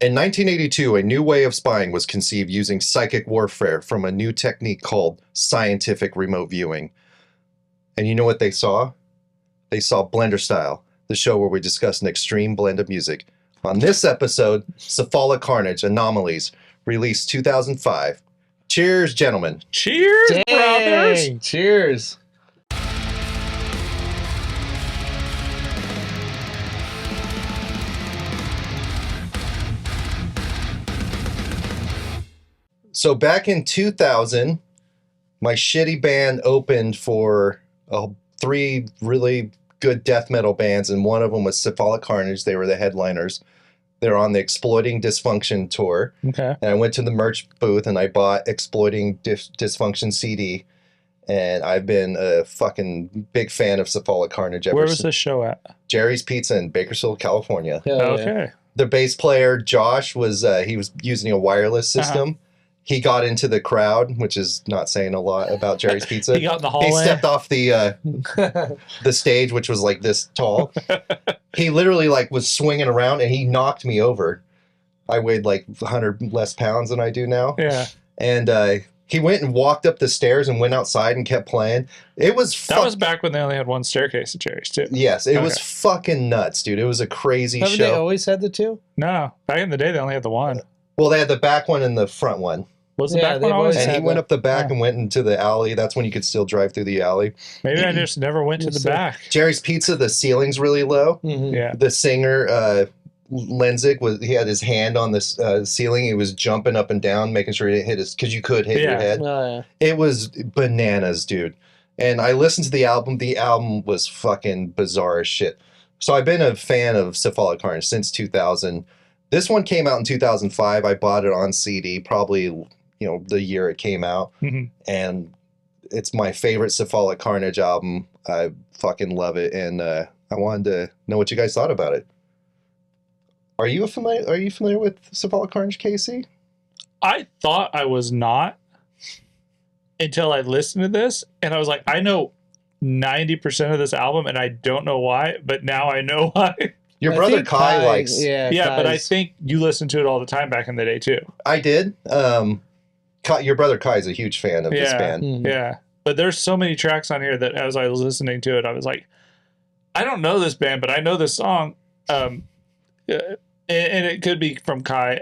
In 1982, a new way of spying was conceived using psychic warfare from a new technique called scientific remote viewing. And you know what they saw? They saw Blenderstyle, the show where we discuss an extreme blend of music. On this episode, Cephalic Carnage, Anomalies, released 2005. Cheers, gentlemen. Cheers, Dang, brothers. Cheers. So back in 2000, my shitty band opened for three really good death metal bands, and one of them was Cephalic Carnage. They were the headliners. They're on the Exploiting Dysfunction tour. Okay. And I went to the merch booth and I bought Exploiting Dysfunction CD. And I've been a fucking big fan of Cephalic Carnage ever Where was since. this show at? Jerry's Pizza in Bakersfield, California. Hell yeah. Okay. The bass player, Josh, was he was using a wireless system. He got into the crowd, which is not saying a lot about Jerry's Pizza. He got in the hallway. He stepped off the stage, which was like this tall. He literally like was swinging around, and he knocked me over. I weighed like 100 less pounds than I do now. Yeah. And he went and walked up the stairs and went outside and kept playing. It was That was back when they only had one staircase at Jerry's, too. Yes, it was Okay. fucking nuts, dude. It was a crazy Haven't show. they always had the two? No. Back in the day, they only had the one. Well, they had the back one and the front one. Was the Yeah, back they've one always? always And he had went that. up the back Yeah. and went into the alley. That's when you could still drive through the alley. Maybe I just never went to the back. Jerry's Pizza, the ceiling's really low. Mm-hmm. Yeah. The singer, Lenzik, he had his hand on this ceiling. He was jumping up and down, making sure he didn't hit his, because you could hit your Yeah. head. Oh, yeah. It was bananas, dude. And I listened to the album. The album was fucking bizarre as shit. So I've been a fan of Cephalic Carnage since 2000. This one came out in 2005. I bought it on CD, probably, the year it came out. Mhm. And it's my favorite Cephalic Carnage album. I fucking love it. And I wanted to know what you guys thought about it. Are you familiar with Cephalic Carnage, Casey? I thought I was not until I listened to this, and I was like, I know 90% of this album, and I don't know why, but now I know why. Your I brother think Kai likes. Yeah, Yeah, but I Kai's- think you listened to it all the time back in the day, too. I did. Your brother Kai is a huge fan of this Yeah. band. Mhm. Yeah. But there's so many tracks on here that as I was listening to it, I was like, I don't know this band, but I know this song. And it could be from Kai.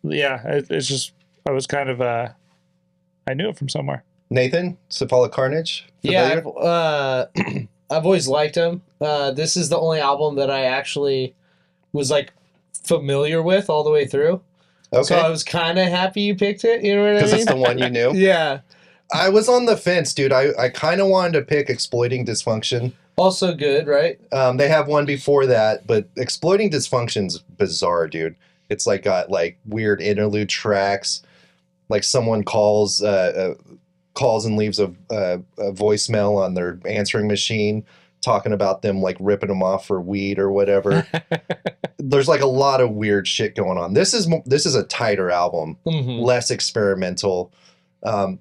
It's just, I was kind of, I knew it from somewhere. Nathan, Cephalic Carnage? Yeah, Familiar? I've always liked him. This is the only album that I actually was like familiar with all the way through. So I Okay. was kind of happy you picked it. You know what I Because mean? it's the one you knew. Yeah. I was on the fence, dude. I kind of wanted to pick Exploiting Dysfunction. Also good, right? They have one before that, but Exploiting Dysfunction's bizarre, dude. It's like got like weird interlude tracks. Like someone calls and leaves a voicemail on their answering machine talking about them like ripping them off for weed or whatever. There's like a lot of weird shit going on. This is a tighter album, Mm-hmm. less experimental.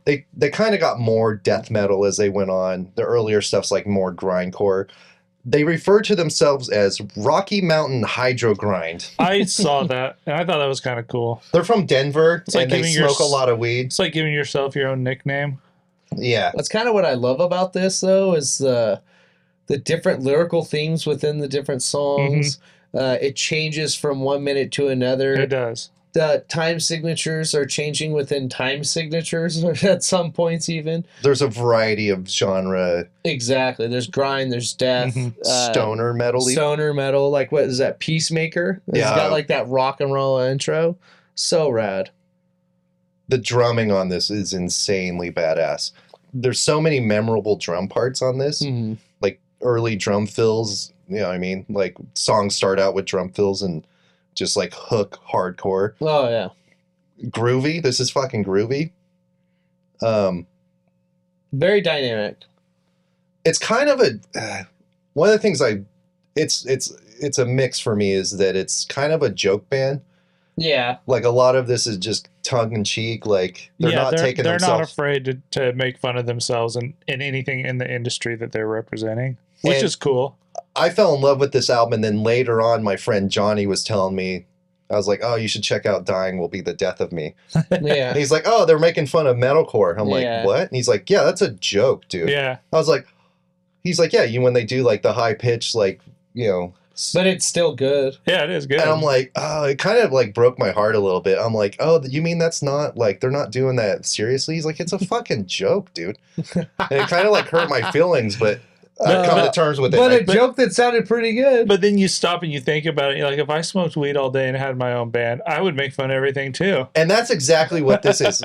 They kind of got more death metal as they went on. The earlier stuff's like more grindcore. They refer to themselves as Rocky Mountain Hydro Grind. I saw that, and I thought that was kind of cool. They're from Denver, It's like and they giving your smoke a lot of weed. It's like giving yourself your own nickname. Yeah. That's kind of what I love about this, though, is the different lyrical themes within the different songs. It changes from 1 minute to another. It does. The time signatures are changing within time signatures at some points, even. There's a variety of genre, Exactly. There's grind, there's death, stoner metal. stoner metal. Like, what is that? Peacemaker? It's Yeah. got like that rock and roll intro. So rad. The drumming on this is insanely badass. There's so many memorable drum parts on this, Mhm. like early drum fills. You know what I mean? Like songs start out with drum fills and just like hook hardcore. Oh, yeah. Groovy. This is fucking groovy. Very dynamic. It's kind of a one of the things it's a mix for me is that it's kind of a joke band. Yeah. Like a lot of this is just tongue in cheek. Like they're not taking they're themselves. not afraid to make fun of themselves and in anything in the industry that they're representing, which And- is cool. I fell in love with this album, and then later on, my friend Johnny was telling me I was like, oh, you should check out Dying Will Be the Death of Me. Yeah. And he's like, oh, they're making fun of metalcore. I'm Yeah. like, what? And he's like, yeah, that's a joke, dude. Yeah. I was like, he's like, yeah, when they do like the high pitch, like, you know. But it's still good. Yeah, it is good. And I'm like, oh, it kind of like broke my heart a little bit. I'm like, oh, you mean that's not like, they're not doing that seriously? He's like, it's a fucking joke, dude. And it kind of like hurt my feelings, but I've come to terms with it. But a joke that sounded pretty good. But then you stop and you think about it. You're like, if I smoked weed all day and had my own band, I would make fun of everything too. And that's exactly what this is.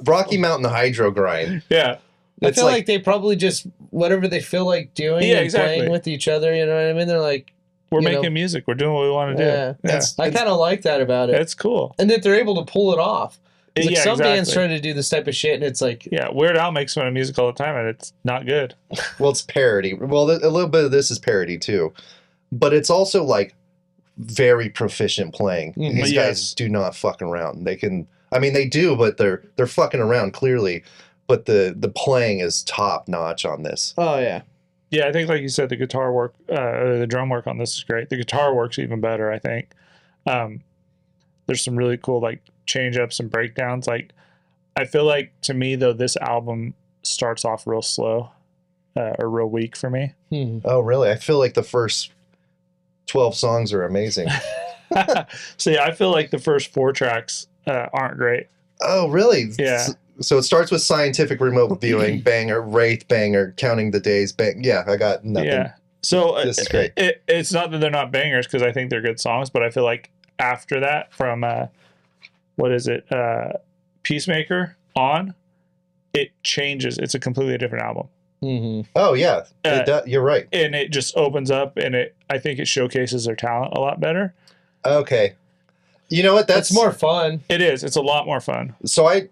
Rocky Mountain hydro grind. Yeah. I feel like they probably just, whatever they feel like doing and playing with each other, you know what I mean? They're like, we're making music. We're doing what we want to do. Yeah. I kind of like that about it. It's cool. And that they're able to pull it off. Like some bands exactly. try to do this type of shit, and it's like... Yeah, Weird Al makes fun of music all the time, and it's not good. Well, it's parody. Well, a little bit of this is parody, too. But it's also, like, very proficient playing. Mhm. These guys do not fuck around. They can... I mean, they do, but they're fucking around, clearly. But the playing is top-notch on this. Oh, yeah. Yeah, I think, like you said, the guitar work, the drum work on this is great. The guitar work's even better, I think. There's some really cool, like, change-ups and breakdowns. Like, I feel like, to me, though, this album starts off real slow or real weak for me. Oh, really? I feel like the first 12 songs are amazing. See, I feel like the first 4 tracks aren't great. Oh, really? Yeah. So it starts with Scientific Remote Viewing, banger, Wraith, banger, Counting the Days, bang. Yeah, I got nothing. Yeah. So This is great. It's not that they're not bangers, because I think they're good songs, but I feel like after that, from what is it, Peacemaker on, it changes. It's a completely different album. Mm-hmm. Oh, yeah. You're right. And it just opens up, and I think it showcases their talent a lot better. Okay. You know what? That's more fun. It is. It's a lot more fun. So I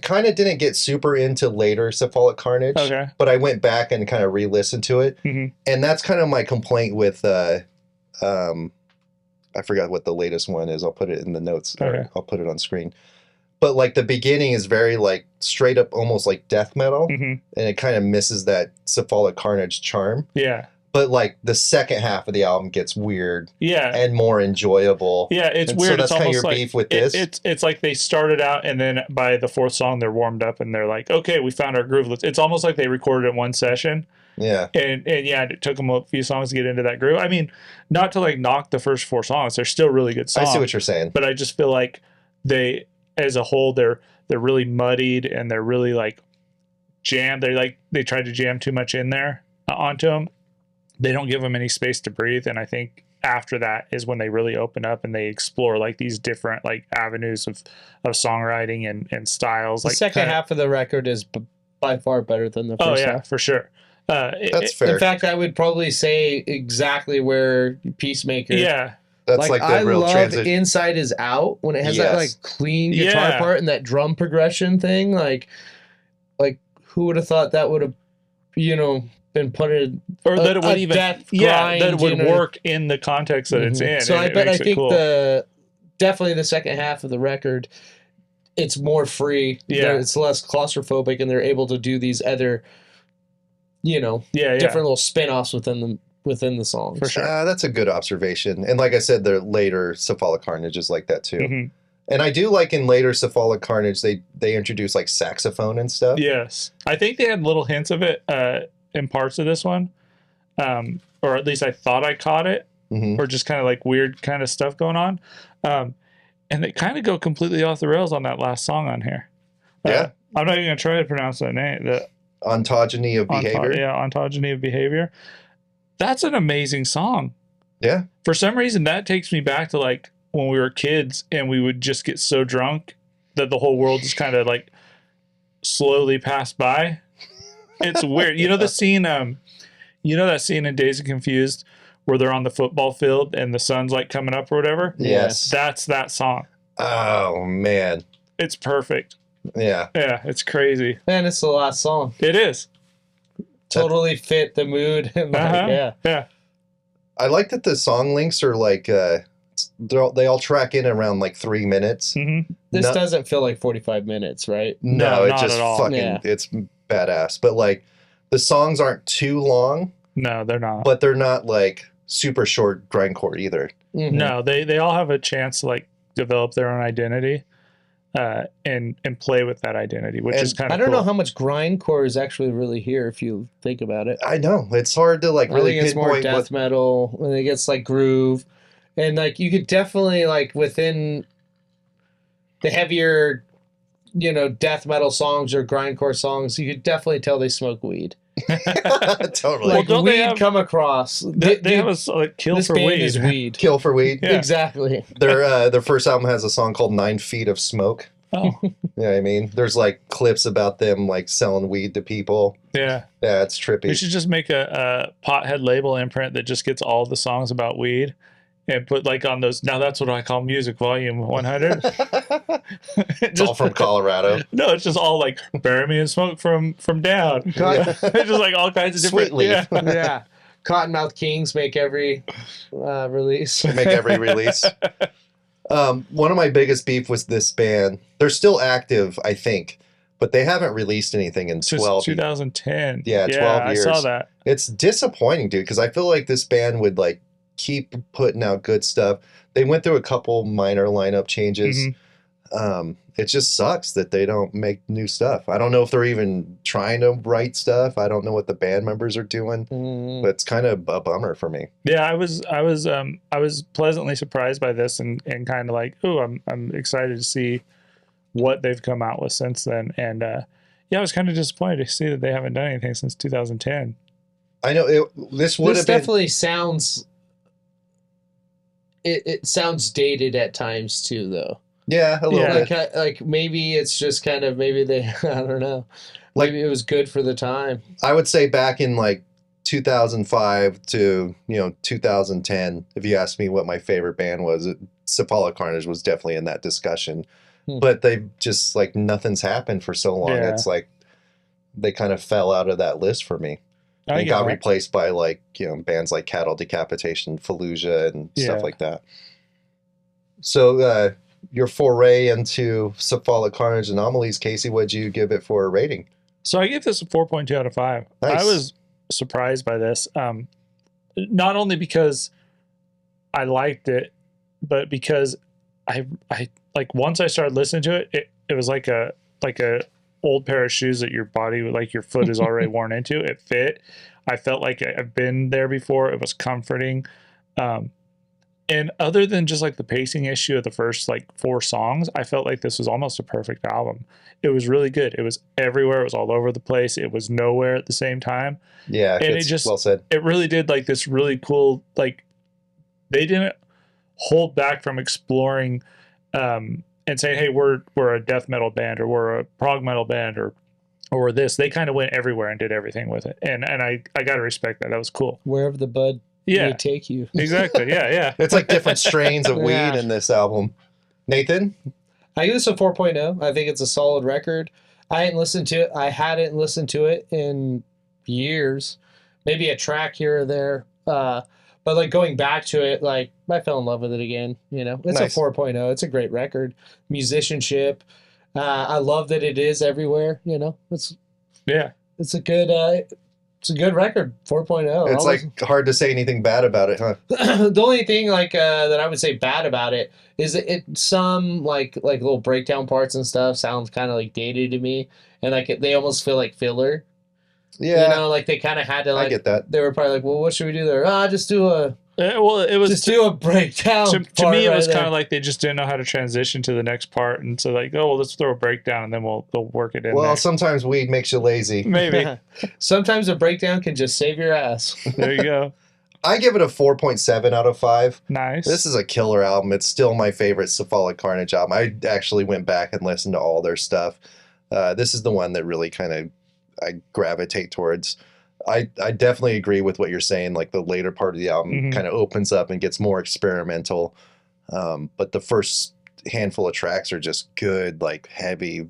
kind of didn't get super into later Cephalic Carnage. Okay. But I went back and kind of re-listened to it. Mm-hmm. And that's kind of my complaint with I forgot what the latest one is. I'll put it in the notes. Okay. Or I'll put it on screen. But like the beginning is very like straight up almost like death metal. Mm-hmm. And it kind of misses that Cephalic Carnage charm. Yeah. But like the second half of the album gets weird. Yeah. And more enjoyable. Yeah, it's and weird. So that's it's kind of almost your like, beef with this. It's like they started out, and then by the 4th song, they're warmed up, and they're like, okay, we found our groove. It's almost like they recorded it one session. Yeah. And yeah, it took them a few songs to get into that groove. I mean, not to like knock the first 4 songs. They're still really good songs. I see what you're saying. But I just feel like they, as a whole, they're really muddied, and they're really like jammed. They tried to jam too much in there onto them. They don't give them any space to breathe. And I think after that is when they really open up and they explore like these different like avenues of songwriting and styles. The second half of the record is by far better than the first half. For sure. That's fair. In fact, I would probably say exactly where Peacemaker. Yeah. That's like the I real love transition. Inside Is Out when it has that like clean guitar Yeah. part and that drum progression thing. Like who would have thought that would have, been put in Or that it would even, death that grind, it would work in the context that it's in. So and I it makes it think cool. definitely the second half of the record, it's more free. Yeah. It's less claustrophobic, and they're able to do these other, different little spin-offs within the songs. For sure. That's a good observation. And like I said, the later Cephalic Carnage is like that too. Mm-hmm. And I do like in later Cephalic Carnage, they introduce like saxophone and stuff. Yes. I think they had little hints of it in parts of this one. Or at least I thought I caught it. Mm-hmm. Or just kind of like weird kind of stuff going on. And they kind of go completely off the rails on that last song on here. Yeah. I'm not even going to try to pronounce that name. The Ontogeny of Behavior. Ontogeny of Behavior. That's an amazing song. Yeah. For some reason, that takes me back to like when we were kids and we would just get so drunk that the whole world just kind of like slowly passed by. It's weird. You know the scene, that scene in Dazed and Confused where they're on the football field and the sun's like coming up or whatever? Yes. That's that song. Oh, man. It's perfect. Yeah. Yeah, it's crazy. Man, it's the last song. It is. Totally fit the mood. And Yeah. I like that the song links are like, they all track in around like 3 minutes. Mm-hmm. This doesn't feel like 45 minutes, right? No, No, it not just at all. fucking, it's badass. But like the songs aren't too long, No, they're not. but they're not like super short grindcore either. No, they all have a chance to like develop their own identity, and play with that identity, which is kind of I don't cool. know how much grindcore is actually really here if you think about it. I know it's hard to like really I think it's more pinpoint death metal, and it gets like groove, and like you could definitely like within the heavier, death metal songs or grindcore songs, you could definitely tell they smoke weed. Totally. Like don't they weed have- come across. They have a like, kill This for band weed. is weed. Kill for Weed. Yeah. Exactly. Their first album has a song called 9 Feet of Smoke. Oh, You know what I mean? There's like clips about them like selling weed to people. yeah. Yeah, it's trippy. We should just make a pothead label imprint that just gets all the songs about weed and put like on those. Now that's what I call music volume 100. It's all from Colorado. No, it's just all like bury me in smoke from down. It's just like all kinds of different. Sweet leaf. Yeah. Yeah. Cottonmouth Kings make every release. Make every release. One of my biggest beef was this band. They're still active, I think, but they haven't released anything in Since 12 2010. Yeah, 12 years. I saw that. It's disappointing, dude, because I feel like this band would like keep putting out good stuff. They went through a couple minor lineup changes. It just sucks that they don't make new stuff. I don't know if they're even trying to write stuff. I don't know what the band members are doing, but it's kind of a bummer for me. Yeah, I was pleasantly surprised by this and kind of like, oh, I'm excited to see what they've come out with since then. And yeah, I was kind of disappointed to see that they haven't done anything since 2010. I know this would have been definitely sounds. It sounds dated at times too, though. yeah, a little Yeah. bit. Like maybe it's just kind of maybe they I don't know. Like- Maybe it was good for the time. I would say back in like 2005 to 2010, if you asked me what my favorite band was, Cephalic Carnage was definitely in that discussion. But they just like nothing's happened for so long. Yeah. It's like they kind of fell out of that list for me. I And get got that. replaced by like bands like Cattle Decapitation, Fallujah, and Yeah. stuff like that. So your foray into Cephalic Carnage Anomalies, Casey, what'd you give it for a rating? So I gave this a 4.2 out of 5. Nice. I was surprised by this, not only because I liked it, but because I like once I started listening to it, it was like a old pair of shoes that your body, like your foot is already worn into. It fit. I felt like I've been there before. It was comforting. And other than just like the pacing issue of the first like 4 songs, I felt like this was almost a perfect album. It was really good. It was everywhere. It was all over the place. It was nowhere at the same time. Yeah, And it's it just- well said. It really did like this really cool, like they didn't hold back from exploring and saying, hey, we're a death metal band or we're a prog metal band or this. They kind of went everywhere and did everything with it. And I got to respect that. That was cool. Wherever the bud Yeah, may take you. exactly. Yeah. It's like different strains of weed Yeah. in this album. Nathan? I give this a 4.0. I think it's a solid record. I hadn't listened to it in years. Maybe a track here or there. But like going back to it, like I fell in love with it again. It's Nice. a 4.0. It's a great record. Musicianship. I love that it is everywhere. It's Yeah. it's a good record. 4.0. It's like hard to say anything bad about it, huh? The only thing like that I would say bad about it is that some like little breakdown parts and stuff sounds kind of like dated to me, and like they almost feel like filler. Yeah, Like they kind of had to I like get that. they were probably like, well, what should we do there? Just do a Well, it was breakdown. to part me. It right was there. kind of like they just didn't know how to transition to the next part, and so like, oh, well, let's throw a breakdown and then they'll work it in Well, there. sometimes weed makes you lazy. Maybe. Sometimes a breakdown can just save your ass. There you go. I give it a 4.7 out of 5. Nice. This is a killer album. It's still my favorite Cephalic Carnage album. I actually went back and listened to all their stuff. This is the one that really kind of I gravitate towards. I definitely agree with what you're saying. Like the later part of the album Mhm. kind of opens up and gets more experimental. But the first handful of tracks are just good, like heavy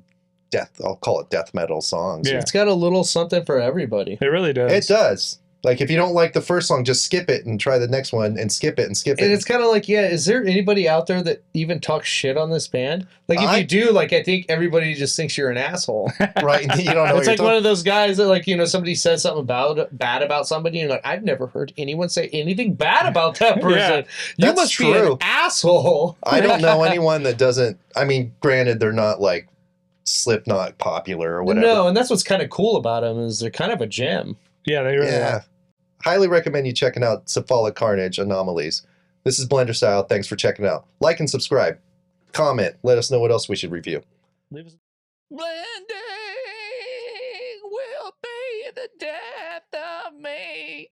I'll call it death metal songs. Yeah. It's got a little something for everybody. It really does. It does. Like, if you don't like the first song, just skip it and try the next one and skip it and skip it. And it's kind of like, is there anybody out there that even talks shit on this band? Like, if you do, like, I think everybody just thinks you're an asshole. Right? You don't know. It's like one of those guys that, like, somebody says something bad about somebody, and you're like, I've never heard anyone say anything bad about that person. Yeah, you must be an asshole. I don't know anyone that doesn't. I mean, granted, they're not like Slipknot popular or whatever. No, and that's what's kind of cool about them is they're kind of a gem. Yeah, they really are. Highly recommend you checking out Cephalic Carnage, Anomalies. This is Blenderstyle. Thanks for checking out. Like and subscribe. Comment. Let us know what else we should review. Blending will be the death of me.